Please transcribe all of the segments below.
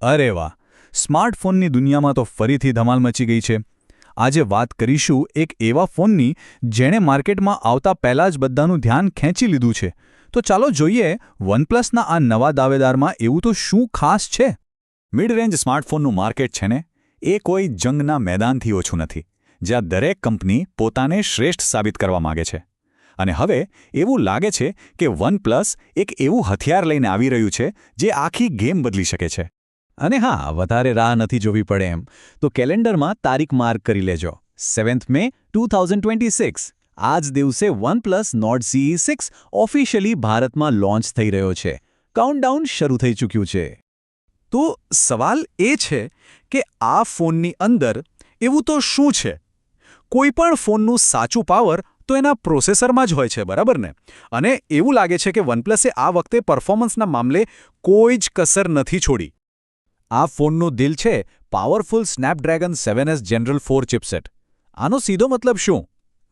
અરે વાહ, સ્માર્ટફોનની દુનિયામાં તો ફરીથી ધમાલ મચી ગઈ છે. આજે વાત કરીશું એક એવા ફોનની જેણે માર્કેટમાં આવતા પહેલાં જ બધાનું ધ્યાન ખેંચી લીધું છે. તો ચાલો જોઈએ વનપ્લસના આ નવા દાવેદારમાં એવું તો શું ખાસ છે. મિડ રેન્જ સ્માર્ટફોનનું માર્કેટ છે ને, એ કોઈ જંગના મેદાનથી ઓછું નથી, જ્યાં દરેક કંપની પોતાને શ્રેષ્ઠ સાબિત કરવા માગે છે. અને હવે એવું લાગે છે કે વનપ્લસ એક એવું હથિયાર લઈને આવી રહ્યું છે જે આખી ગેમ બદલી શકે છે. અને હા, વધારે રાહ નથી જોવી પડે એમ તો કેલેન્ડરમાં તારીખ માર્ક કરી લેજો. 7th મે 2026 આ જ દિવસે OnePlus Nord CE6 ઓફિશિયલી ભારતમાં લોન્ચ થઈ રહ્યો છે. કાઉન્ટડાઉન શરૂ થઈ ચૂક્યું છે. તો સવાલ એ છે કે આ ફોનની અંદર એવું તો શું છે? કોઈપણ ફોનનું સાચું પાવર તો એના પ્રોસેસરમાં જ હોય છે, બરાબર ને? અને એવું લાગે છે કે વનપ્લસે આ વખતે પરફોર્મન્સના મામલે કોઈ જ કસર નથી છોડી. આ ફોનનું દિલ છે powerful Snapdragon 7S General 4 chipset. આનો સીધો મતલબ શું?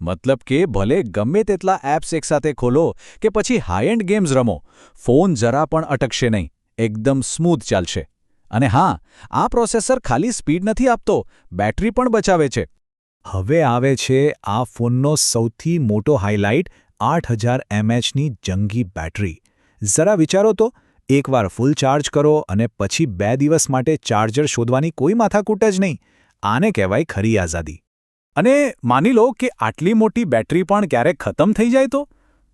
મતલબ કે ભલે ગમે તેટલા એપ્સ એકસાથે ખોલો કે પછી હાઈ એન્ડ ગેમ્સ રમો, ફોન જરા પણ અટકશે નહીં, એકદમ સ્મૂથ ચાલશે. અને હા, આ પ્રોસેસર ખાલી સ્પીડ નથી આપતો, બેટરી પણ બચાવે છે. હવે આવે છે આ ફોનનો સૌથી મોટો હાઇલાઇટ, 8000 mAhની જંગી બેટરી. જરા વિચારો તો, એકવાર ફૂલ ચાર્જ કરો અને પછી 2 દિવસ માટે ચાર્જર શોધવાની કોઈ માથાકૂટ જ નહીં. આને કહેવાય ખરી આઝાદી. અને માની લો કે આટલી મોટી બેટરી પણ ક્યારેક ખતમ થઈ જાય તો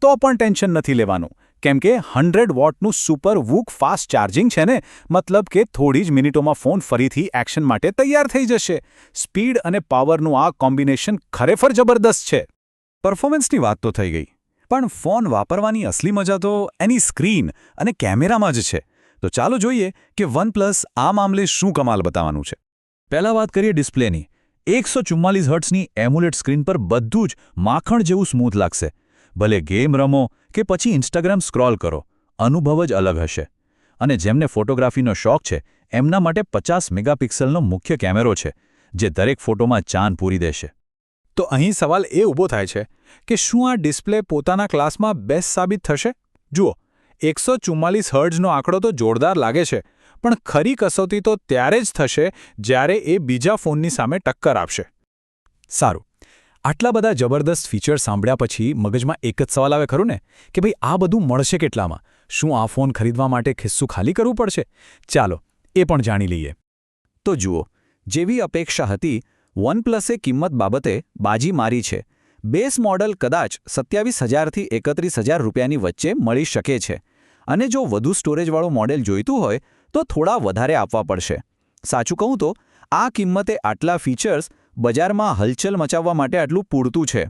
પણ ટેન્શન નથી લેવાનું, કેમ કે 100 વોટનું સુપર વૂક ફાસ્ટ ચાર્જિંગ છે ને, મતલબ કે થોડી જ મિનિટોમાં ફોન ફરીથી એક્શન માટે તૈયાર થઈ જશે. સ્પીડ અને પાવરનું આ કોમ્બિનેશન ખરેખર જબરદસ્ત છે. પરફોર્મન્સની વાત તો થઈ ગઈ, પણ ફોન વાપરવાની અસલી મજા તો એની સ્ક્રીન અને કેમેરામાં જ છે. તો ચાલો જોઈએ કે વનપ્લસ આ મામલે શું કમાલ બતાવવાનું છે. પહેલા વાત કરીએ ડિસ્પ્લેની. 144 હર્ટ્ઝની એમ્યુલેટ સ્ક્રીન પર બધું જ માખણ જેવું સ્મૂથ લાગશે. ભલે ગેમ રમો કે પછી ઇન્સ્ટાગ્રામ સ્ક્રોલ કરો, અનુભવ જ અલગ હશે. અને જેમને ફોટોગ્રાફીનો શોખ છે એમના માટે 50 મેગાપિક્સલનો મુખ્ય કેમેરો છે, જે દરેક ફોટોમાં ચાન પૂરી દેશે. તો અહીં સવાલ એ ઊભો થાય છે કે શું આ ડિસ્પ્લે પોતાના ક્લાસમાં બેસ્ટ સાબિત થશે? જુઓ, 144 હર્ટ્ઝનો આંકડો તો જોરદાર લાગે છે, પણ ખરી કસોટી તો ત્યારે જ થશે જ્યારે એ બીજા ફોનની સામે ટક્કર આપશે. સારું, આટલા બધા જબરદસ્ત ફીચર્સ સાંભળ્યા પછી મગજમાં એક જ સવાલ આવે ખરું ને, કે ભાઈ આ બધું મળશે કેટલામાં? શું આ ફોન ખરીદવા માટે ખિસ્સું ખાલી કરવું પડશે? ચાલો, એ પણ જાણી લઈએ. તો જુઓ, જેવી અપેક્ષા હતી, વનપ્લસે કિંમત બાબતે બાજી મારી છે. બેઝ મોડલ કદાચ 27,000થી 31,000 રૂપિયાની વચ્ચે મળી શકે છે. અને જો વધુ સ્ટોરેજવાળું મોડેલ જોઈતું હોય તો થોડા વધારે આપવા પડશે. સાચું કહું તો આ કિંમતે આટલા ફીચર્સ બજારમાં હલચલ મચાવવા માટે આટલું પૂરતું છે.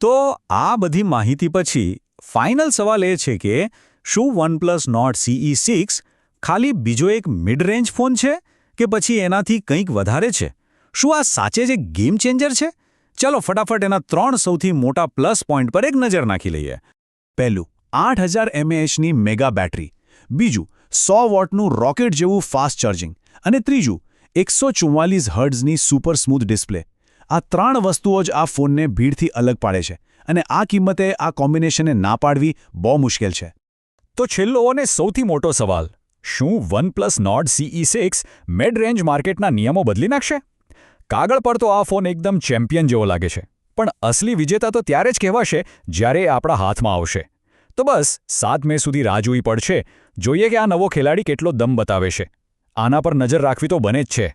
તો આ બધી માહિતી પછી ફાઇનલ સવાલ એ છે કે શું વનપ્લસ નોર્ડ CE6 ખાલી બીજો એક મિડ રેન્જ ફોન છે કે પછી એનાથી કંઈક વધારે છે? શું આ સાચે જ એક ગેમ ચેન્જર છે? ચાલો ફટાફટ એના 3 સૌથી મોટા પ્લસ પોઈન્ટ પર એક નજર નાખી લઈએ. પહેલું, 8000 mAhની મેગા બેટરી. બીજું, 100 વોટનું રોકેટ જેવું ફાસ્ટ ચાર્જિંગ. અને ત્રીજું, 144 હર્ટ્ઝની સુપર સ્મૂથ ડિસ્પ્લે. આ 3 વસ્તુઓ જ આ ફોનને ભીડથી અલગ પાડે છે, અને આ કિંમતે આ કોમ્બિનેશનને ના પાડવી બહુ મુશ્કેલ છે. તો છેલ્લો અને સૌથી મોટો સવાલ, શું OnePlus Nord CE6 mid range માર્કેટના નિયમો બદલી નાખશે? કાગળ પર તો આ ફોન એકદમ ચેમ્પિયન જેવો લાગે છે, પણ અસલી વિજેતા તો ત્યારે જ કહેવાશે જ્યારે એ આપણા હાથમાં આવશે. તો બસ 7 મે સુધી રાહ જોવી પડશે. જોઈએ કે આ નવો ખેલાડી કેટલો દમ બતાવે છે. આના પર નજર રાખવી તો બને જ છે.